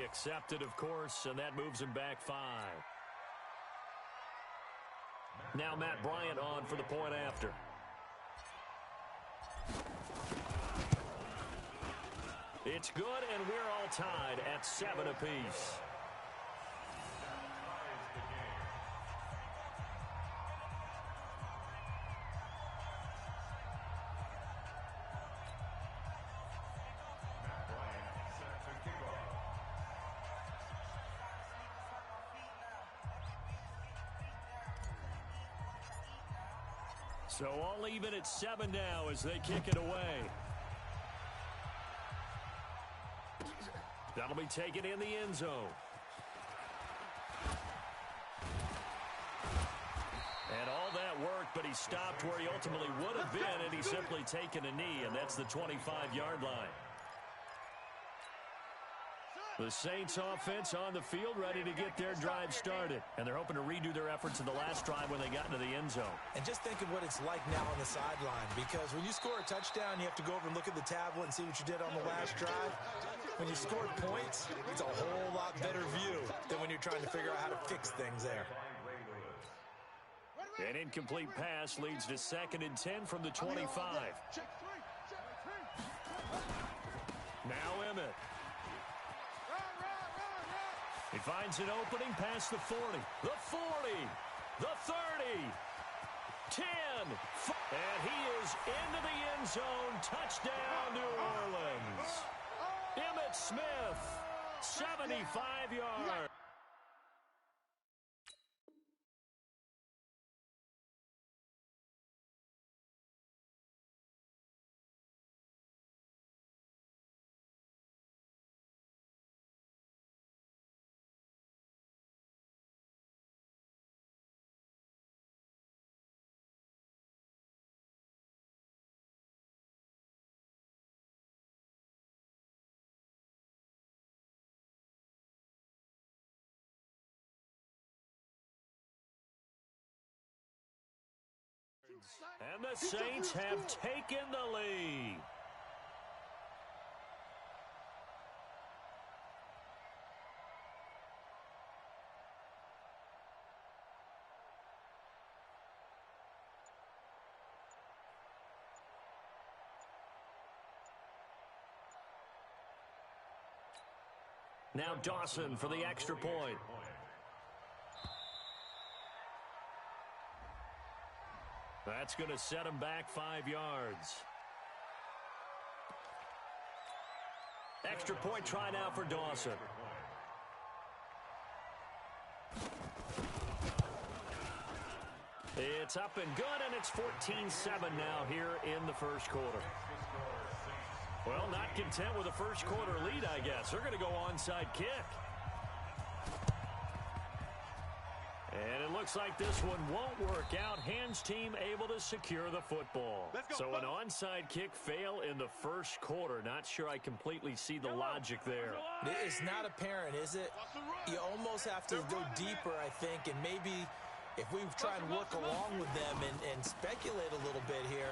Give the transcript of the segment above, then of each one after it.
accepted, of course, and that moves him back 5. Now Matt Bryant on for the point after. It's good, and we're all tied at 7 apiece. So all even at 7 now as they kick it away. That'll be taken in the end zone. And all that worked, but he stopped where he ultimately would have been, and he's simply taken a knee, and that's the 25-yard line. The Saints offense on the field ready to get their drive started. And they're hoping to redo their efforts in the last drive when they got into the end zone. And just think of what it's like now on the sideline. Because when you score a touchdown, you have to go over and look at the tablet and see what you did on the last drive. When you scored points, it's a whole lot better view than when you're trying to figure out how to fix things there. An incomplete pass leads to 2nd and 10 from the 25. Now Emmett. He finds an opening past the 40. The 40. The 30. 10. And he is into the end zone. Touchdown, New Orleans. Emmitt Smith, 75 yards. And the Saints have taken the lead. Now Dawson for the extra point. That's going to set him back 5 yards. Extra point try now for Dawson. It's up and good, and it's 14-7 now here in the first quarter. Well, not content with a first quarter lead, I guess. They're going to go onside kick. And it looks like this one won't work out. Hands team able to secure the football. So an onside kick fail in the first quarter. Not sure I completely see the logic there. It's not apparent, is it? You almost have to go deeper, I think, and maybe if we try and work along with them and speculate a little bit here,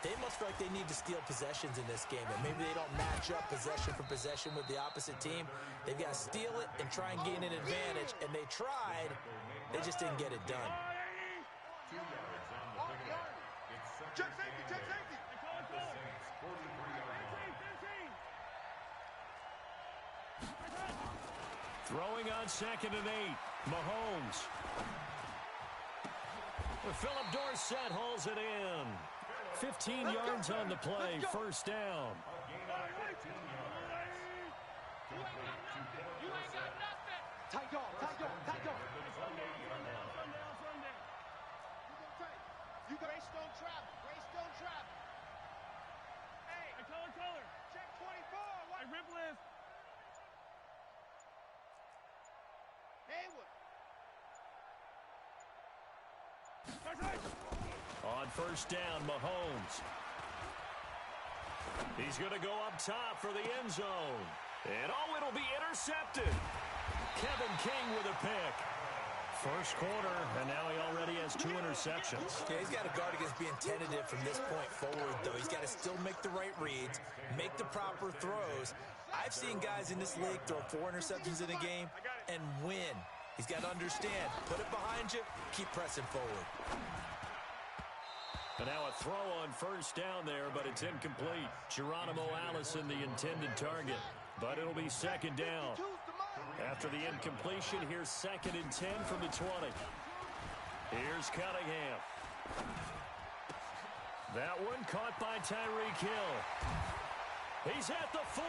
they must feel like they need to steal possessions in this game, and maybe they don't match up possession for possession with the opposite team. They've got to steal it and try and gain an advantage, and they tried. They just didn't get it done. Check safety, check safety. Throwing on 2nd and 8. Mahomes. Philip Dorsett hauls it in. 15 yards on the play. First down. Tight off, tight off, tight off. You got Greystone travel, Greystone travel. Hey, color. Check 24. What? Rip lift. Haywood. On first down, Mahomes. He's going to go up top for the end zone. And it'll be intercepted. Kevin King with a pick. First quarter, and now he already has 2 interceptions. Yeah, he's got to guard against being tentative from this point forward, though. He's got to still make the right reads, make the proper throws. I've seen guys in this league throw 4 interceptions in a game and win. He's got to understand, put it behind you, keep pressing forward. And now a throw on first down there, but it's incomplete. Geronimo Allison, the intended target. But it'll be second down. After the incompletion, here's 2nd and 10 from the 20. Here's Cunningham. That one caught by Tyreek Hill. He's at the 40.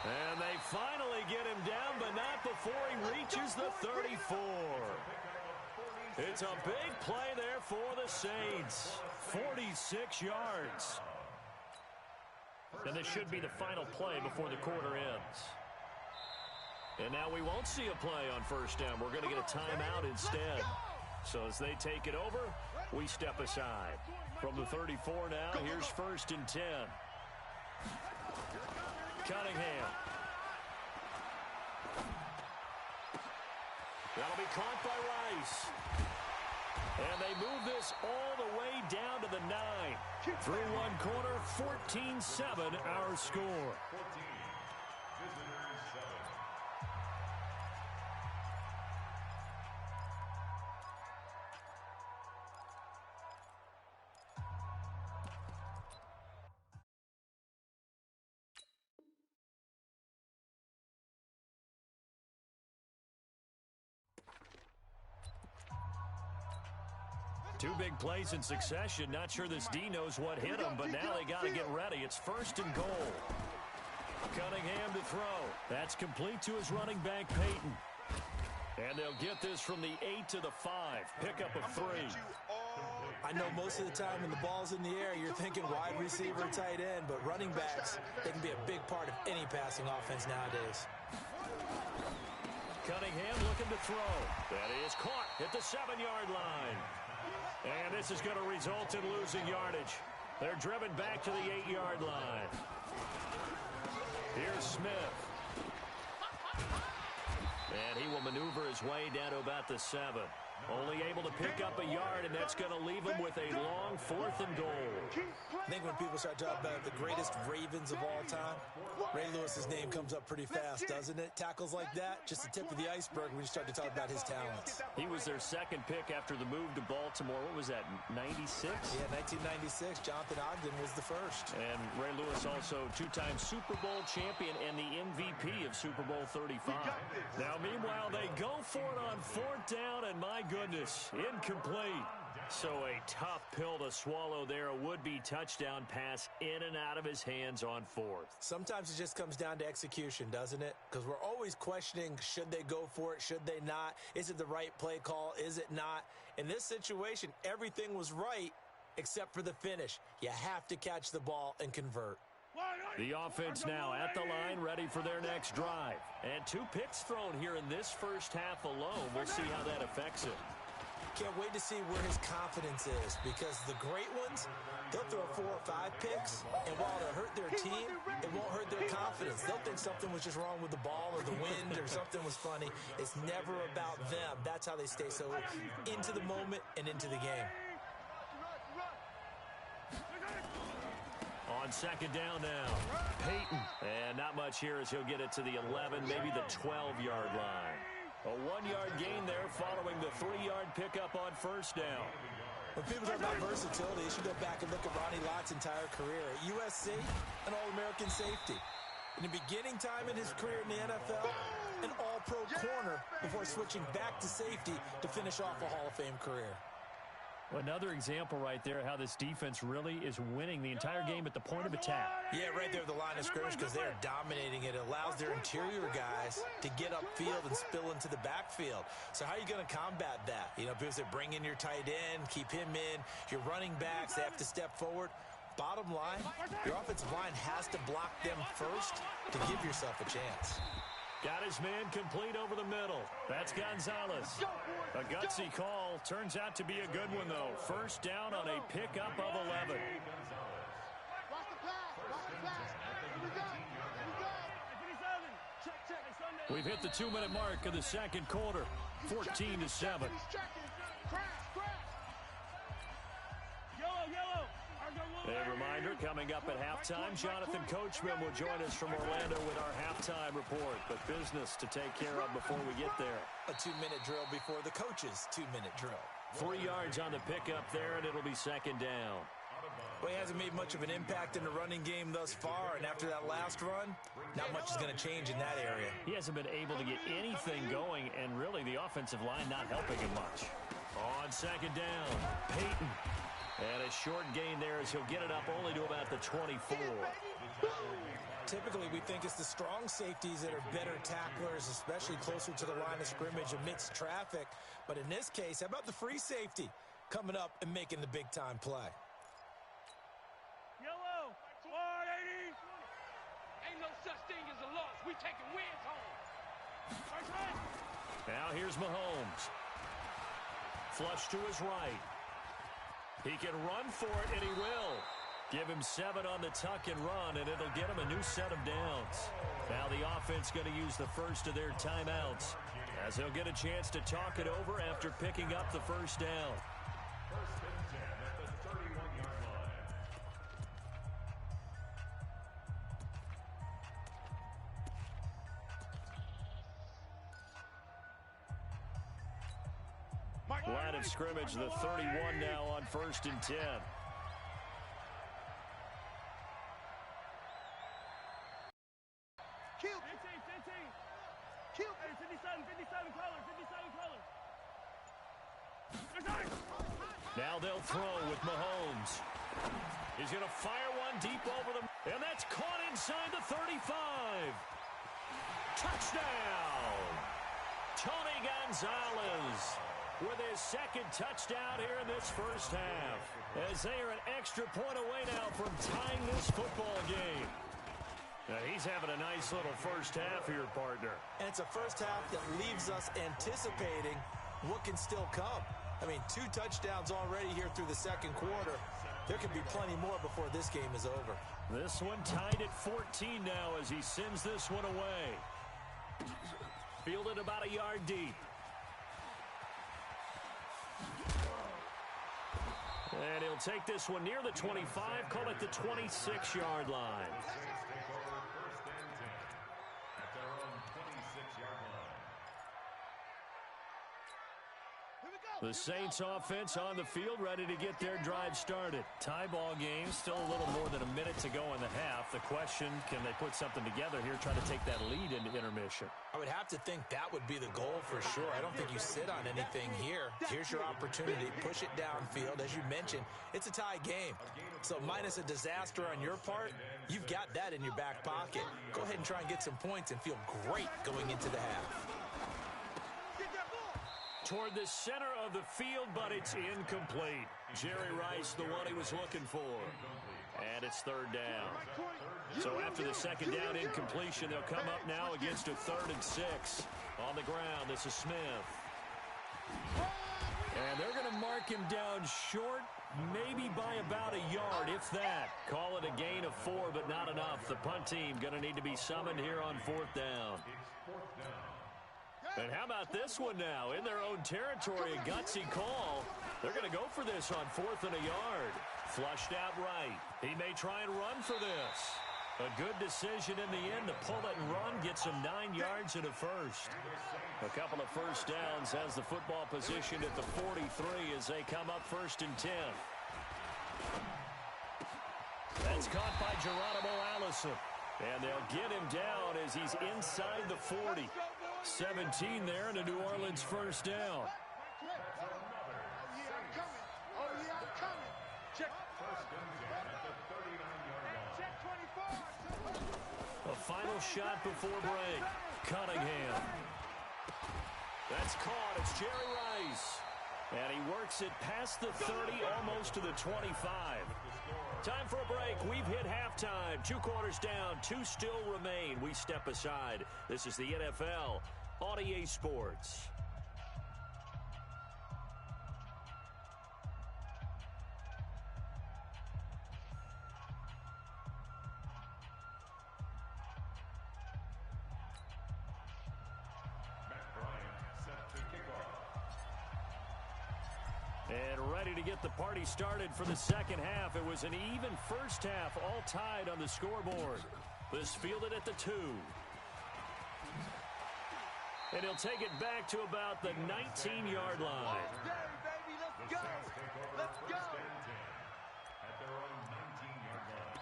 And they finally get him down, but not before he reaches the 34. It's a big play there for the Saints. 46 yards. And this should be the final play before the quarter ends. And now we won't see a play on first down. We're going to get a timeout instead. So as they take it over, we step aside. From the 34 now, here's 1st and 10. Cunningham. That'll be caught by Rice. And they move this all the way down to the 9. Through one quarter, 14-7 our score. Two big plays in succession. Not sure this D knows what hit him, but now they got to get ready. It's 1st and goal. Cunningham to throw. That's complete to his running back, Peyton. And they'll get this from the 8 to the 5. Pickup of 3. I know most of the time when the ball's in the air, you're thinking wide receiver, tight end, but running backs, they can be a big part of any passing offense nowadays. Cunningham looking to throw. That is caught at the 7-yard line. And this is going to result in losing yardage. They're driven back to the 8-yard line. Here's Smith. And he will maneuver his way down to about the 7. Only able to pick up a yard, and that's going to leave him with a long 4th and goal. I think when people start talking about the greatest Ravens of all time, Ray Lewis's name comes up pretty fast, doesn't it? Tackles like that, just the tip of the iceberg when you start to talk about his talents. He was their 2nd pick after the move to Baltimore. What was that, 96? Yeah, 1996. Jonathan Ogden was the 1st. And Ray Lewis also 2-time Super Bowl champion and the MVP of Super Bowl 35. Now, meanwhile, they go for it on 4th down, and my goodness, incomplete. So a tough pill to swallow there. A would-be touchdown pass in and out of his hands on 4th. Sometimes it just comes down to execution, doesn't it? Because we're always questioning, should they go for it, should they not? Is it the right play call, is it not? In this situation, everything was right except for the finish. You have to catch the ball and convert. The offense now at the line, ready for their next drive. And 2 picks thrown here in this first half alone. We'll see how that affects it. Can't wait to see where his confidence is, because the great ones, they'll throw 4 or 5 picks, and while it'll hurt their team, it won't hurt their confidence. They'll think something was just wrong with the ball or the wind or something was funny. It's never about them. That's how they stay so into the moment and into the game. On 2nd down now, Peyton. And not much here as he'll get it to the 11, maybe the 12-yard line. A 1-yard gain there following the 3-yard pickup on 1st down. When people talk about versatility, you should go back and look at Ronnie Lott's entire career. At USC, an All-American safety. In the beginning time in his career in the NFL, an All-Pro corner before switching back to safety to finish off a Hall of Fame career. Another example right there how this defense really is winning the entire game at the point of attack. Yeah, right there at the line of scrimmage, because they're dominating it. It allows their interior guys to get upfield and spill into the backfield. So how are you going to combat that? You know, because they bring in your tight end, keep him in. Your running backs, they have to step forward. Bottom line, your offensive line has to block them first to give yourself a chance. Got his man complete over the middle. That's Gonzalez. A gutsy call. Turns out to be a good one, though. 1st down on a pickup of 11. We've hit the 2-minute mark of the 2nd quarter. 14-7. A reminder, coming up at halftime, Jonathan Coachman will join us from Orlando with our halftime report. But business to take care of before we get there. A 2-minute drill before the coach's 2-minute drill. 3 yards on the pickup there, and it'll be second down. Well, he hasn't made much of an impact in the running game thus far, and after that last run, not much is going to change in that area. He hasn't been able to get anything going, and really the offensive line not helping him much. On second down, Peyton. And a short gain there as he'll get it up only to about the 24. Typically, we think it's the strong safeties that are better tacklers, especially closer to the line of scrimmage amidst traffic. But in this case, how about the free safety coming up and making the big-time play? Yellow, 180. Ain't no such thing as a loss. We taking wins home. Now here's Mahomes. Flush to his right. He can run for it, and he will. Give him 7 on the tuck and run, and it'll get him a new set of downs. Now the offense going to use the first of their timeouts as he'll get a chance to talk it over after picking up the first down. First and 10 at the 31-yard line. Line of scrimmage, the 31 now on first and 10. Kill. 15. Kill. 57 colors. Now they'll throw with Mahomes. He's going to fire one deep over them. And that's caught inside the 35. Touchdown. Tony Gonzalez with his second touchdown here in this first half, as they are an extra point away now from tying this football game. Now he's having a nice little first half here, partner. And it's a first half that leaves us anticipating what can still come. I mean, 2 touchdowns already here through the second quarter. There could be plenty more before this game is over. This one tied at 14 now as he sends this one away. Fielded about a yard deep. And he'll take this one near the 25, call it the 26-yard line. The Saints offense on the field, ready to get their drive started. Tie ball game, still a little more than a minute to go in the half. The question, can they put something together here, try to take that lead into intermission? I would have to think that would be the goal for sure. I don't think you sit on anything here. Here's your opportunity. Push it downfield. As you mentioned, it's a tie game. So minus a disaster on your part, you've got that in your back pocket. Go ahead and try and get some points and feel great going into the half. Toward the center of the field, but it's incomplete. Jerry Rice, the one he was looking for. And it's third down. So after the second down incompletion, they'll come up now against a 3rd and 6. On the ground, this is Smith. And they're going to mark him down short, maybe by about a yard, if that. Call it a gain of 4, but not enough. The punt team going to need to be summoned here on 4th down. And how about this one now? In their own territory, a gutsy call. They're going to go for this on 4th and a yard. Flushed out right. He may try and run for this. A good decision in the end to pull it and run, gets him 9 yards and a first. A couple of first downs has the football positioned at the 43 as they come up 1st and 10. That's caught by Geronimo Allison. And they'll get him down as he's inside the 40. 17 there and a New Orleans first down. Check. A final shot before break. Cunningham. That's caught. It's Jerry Rice. And he works it past the 30, almost to the 25. Time for a break. We've hit halftime. 2 quarters down. 2 still remain. We step aside. This is the NFL on EA Sports. And ready to get the party started for the second half. It was an even first half, all tied on the scoreboard. This fielded at the 2. And he'll take it back to about the 19-yard line. Baby, let's go. Let's go. At their own 19-yard line.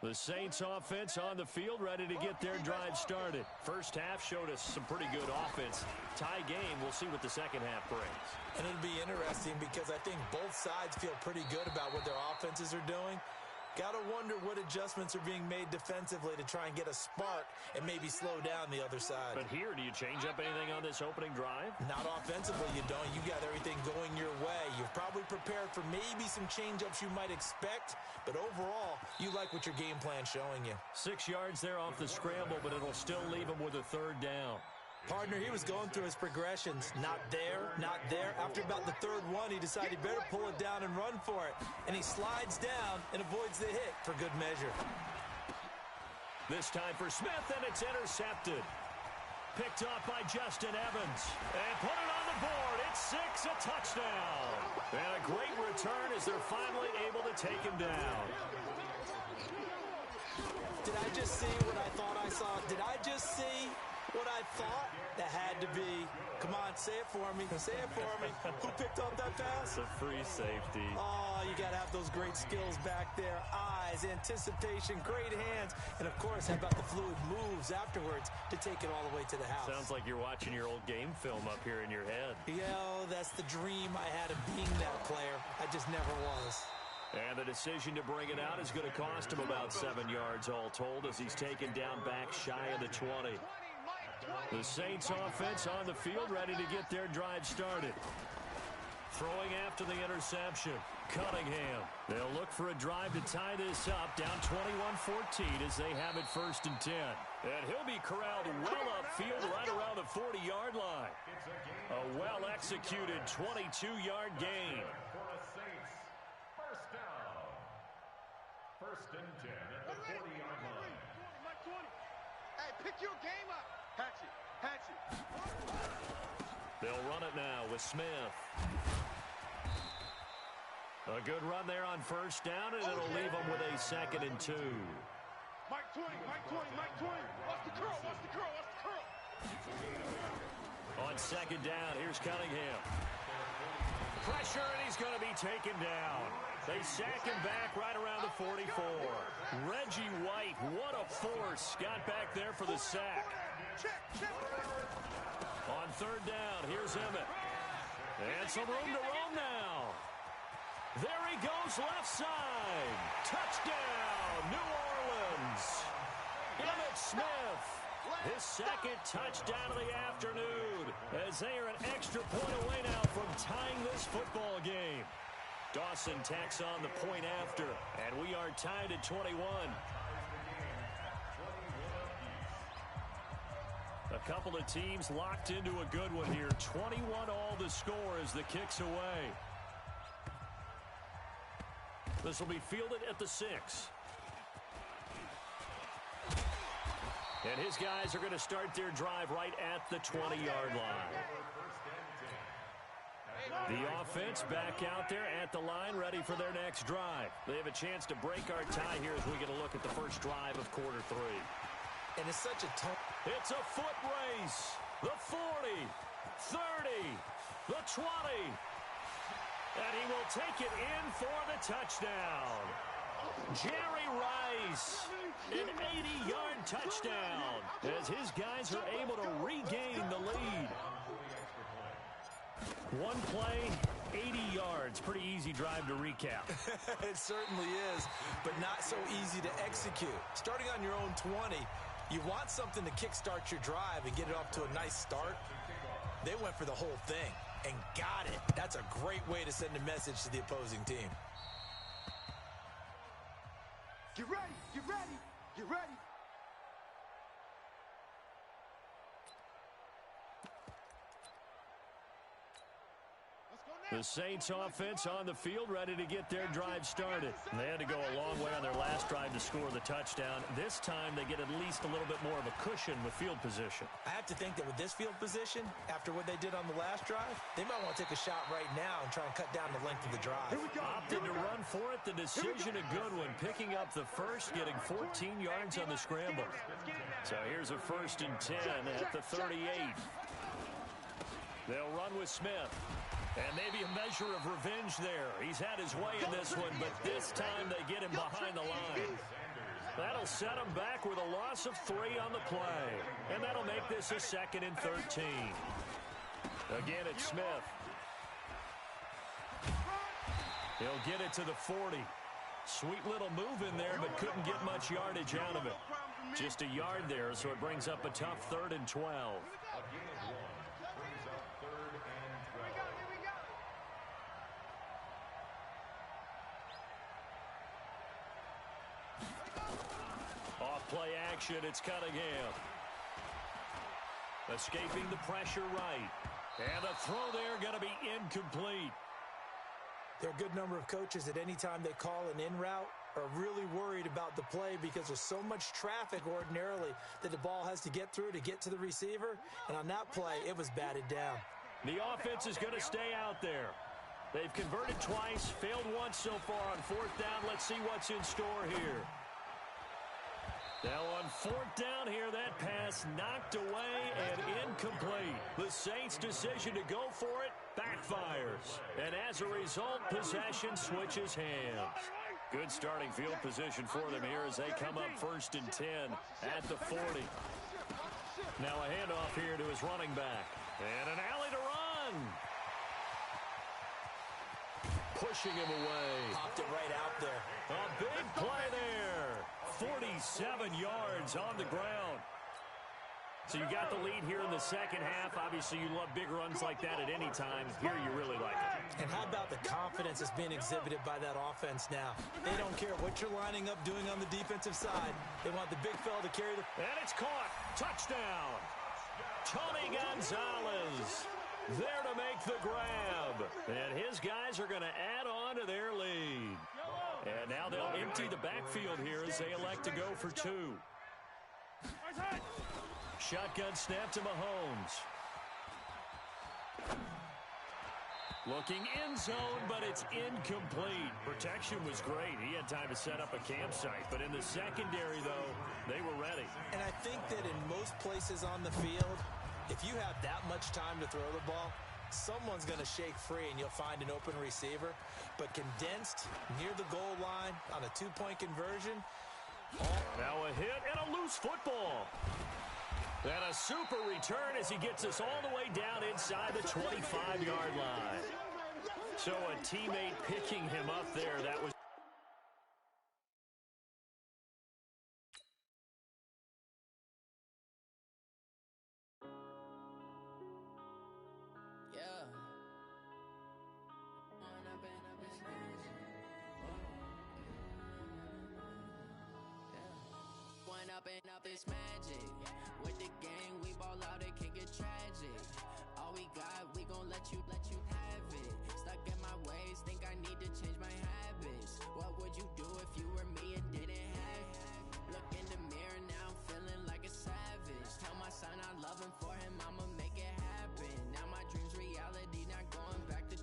The Saints offense on the field, ready to get their drive started. First half showed us some pretty good offense. Tie game, we'll see what the second half brings. And it'll be interesting because I think both sides feel pretty good about what their offenses are doing. Got to wonder what adjustments are being made defensively to try and get a spark and maybe slow down the other side. But here, do you change up anything on this opening drive? Not offensively, you don't. You got everything going your way. You've probably prepared for maybe some change-ups you might expect, but overall, you like what your game plan's showing you. 6 yards there off the scramble, but it'll still leave him with a third down. Partner, he was going through his progressions. Not there, not there. After about the third one, he decided he better pull it down and run for it. And he slides down and avoids the hit for good measure. This time for Smith, and it's intercepted. Picked off by Justin Evans. And put it on the board. It's 6, a touchdown. And a great return as they're finally able to take him down. Did I just see what I thought I saw? Did I just see what I thought? That had to be. Come on, say it for me. Say it for me. Who picked up that pass? It's a free safety. Oh, you got to have those great skills back there. Eyes, anticipation, great hands, and, of course, how about the fluid moves afterwards to take it all the way to the house. Sounds like you're watching your old game film up here in your head. Yo, that's the dream I had of being that player. I just never was. And the decision to bring it out is going to cost him about 7 yards all told as he's taken down back shy of the 20. The Saints offense on the field, ready to get their drive started. Throwing after the interception, Cunningham. They'll look for a drive to tie this up, down 21-14 as they have it 1st and 10. And he'll be corralled well upfield right around the 40-yard line. A well-executed 22-yard gain. For the Saints, first down. 1st and 10 at the 40-yard line. Hey, pick your game up. Hatchet, hatchet. They'll run it now with Smith. A good run there on 1st down, and it'll leave them with a 2nd and 2. Mike 20, Mike 20, Mike 20. Watch the curl, watch the curl, watch the curl. On 2nd down, here's Cunningham. Pressure, and he's going to be taken down. They sack him back right around the 44. Reggie White, what a force. Got back there for the sack. On 3rd down, here's Emmett. And some room to roam now. There he goes, left side. Touchdown, New Orleans. Emmitt Smith, his 2nd touchdown of the afternoon, as they are an extra point away now from tying this football game. Dawson tacks on the point after, and we are tied at 21. A couple of teams locked into a good one here. 21 all the score as the kick's away. This will be fielded at the 6. And his guys are going to start their drive right at the 20-yard line. The offense back out there at the line, ready for their next drive. They have a chance to break our tie here as we get a look at the first drive of quarter 3. And it's such a tough. It's a foot race. The 40, 30, the 20. And he will take it in for the touchdown. Jerry Rice, an 80-yard touchdown as his guys are able to regain the lead. One play, 80 yards. Pretty easy drive to recap. It certainly is, but not so easy to execute. Starting on your own 20, you want something to kickstart your drive and get it off to a nice start. They went for the whole thing and got it. That's a great way to send a message to the opposing team. Get ready, get ready, get ready. Let's The Saints offense on the field, ready to get their drive started. They had to go a long way on their last drive to score the touchdown. This time they get at least a little bit more of a cushion with field position. I have to think that with this field position, after what they did on the last drive, they might want to take a shot right now and try and cut down the length of the drive. Opted to run for it. The decision a good one. Picking up the first, getting 14 yards on the scramble. So here's a 1st and 10 at the 38. They'll run with Smith. And maybe a measure of revenge there. He's had his way in this one, but this time they get him behind the line. That'll set him back with a loss of 3 on the play. And that'll make this a 2nd and 13. Again, it's Smith. He'll get it to the 40. Sweet little move in there, but couldn't get much yardage out of it. Just a yard there, so it brings up a tough 3rd and 12. Play action, it's Cunningham. Escaping the pressure right. And the throw there going to be incomplete. There are a good number of coaches that any time they call an in route are really worried about the play because there's so much traffic ordinarily that the ball has to get through to get to the receiver. And on that play, it was batted down. The offense is going to stay out there. They've converted twice, failed once so far on 4th down. Let's see what's in store here. Now on 4th down here, that pass knocked away and incomplete. The Saints' decision to go for it backfires. And as a result, possession switches hands. Good starting field position for them here as they come up 1st and 10 at the 40. Now a handoff here to his running back. And an alley to run. Pushing him away. Popped it right out there. A big play there. 47 yards on the ground. So you got the lead here in the second half. Obviously, you love big runs like that at any time. Here you really like it. And how about the confidence that's being exhibited by that offense now? They don't care what you're lining up doing on the defensive side. They want the big fella to carry the... And it's caught. Touchdown. Tony Gonzalez there to make the grab. And his guys are going to add on to their lead. And now they'll empty the backfield here as they elect to go for 2. Shotgun snap to Mahomes. Looking end zone, but it's incomplete. Protection was great. He had time to set up a campsite. But in the secondary, though, they were ready. And I think that in most places on the field, if you have that much time to throw the ball, someone's going to shake free and you'll find an open receiver. But condensed near the goal line on a 2-point conversion. Now a hit and a loose football. And a super return as he gets us all the way down inside the 25-yard line. So a teammate picking him up there. That was... Up this magic with the gang, we ball out, it can get tragic. All we got, we gon' let you have it. Stuck in my ways, think I need to change my habits. What would you do if you were me and didn't have it? Look in the mirror now, I'm feeling like a savage. Tell my son I love him, for him I'ma make it happen. Now my dreams reality, not going back to.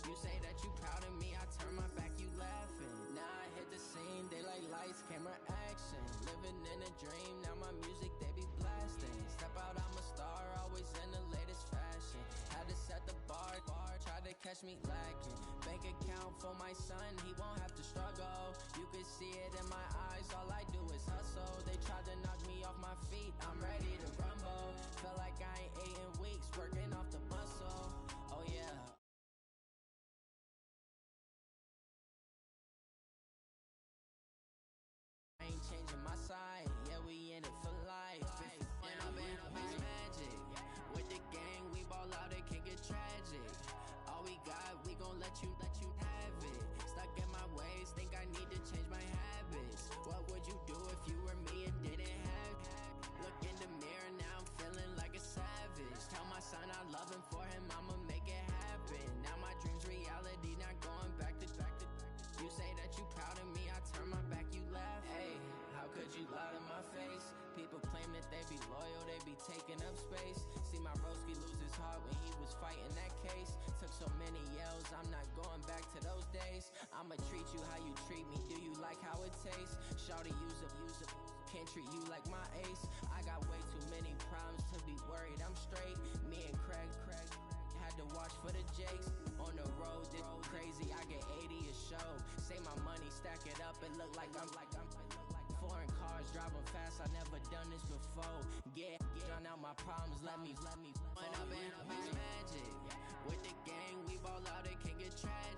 You say that you proud of me, I turn my back, you laughing. Now I hit the scene, they like lights, camera, action. Living in a dream, now my music, they be blasting. Step out, I'm a star, always in the latest fashion. Had to set the bar, try to catch me lacking. Bank account for my son, he won't have to struggle. You can see it in my eyes, all I do is hustle. They tried to knock me off my feet, I'm ready to rumble. Felt like I ain't ate in weeks, working off the muscle. Oh yeah. Ain't changing my side, yeah, we in it for life. When I'm in it's magic. With the gang, we ball out, it can get tragic. All we got, we gon' let you have it. Stuck in my ways, think I need to change my habits. What would you do if you were me and didn't have it? Look in the mirror, now I'm feeling like a savage. Tell my son I love space. See my broski lose his heart when he was fighting that case. Took so many yells, I'm not going back to those days. I'ma treat you how you treat me, do you like how it tastes? Shawty, use up, can't treat you like my ace. I got way too many problems to be worried, I'm straight. Me and Craig had to watch for the Jakes. On the road, this crazy, I get 80 a show. Say my money, stack it up, it look like I'm foreign cars, driving fast, I never done this before. Yeah, drown out my problems, let me Went up and up is magic. With the gang, we ball out, it can get tragic.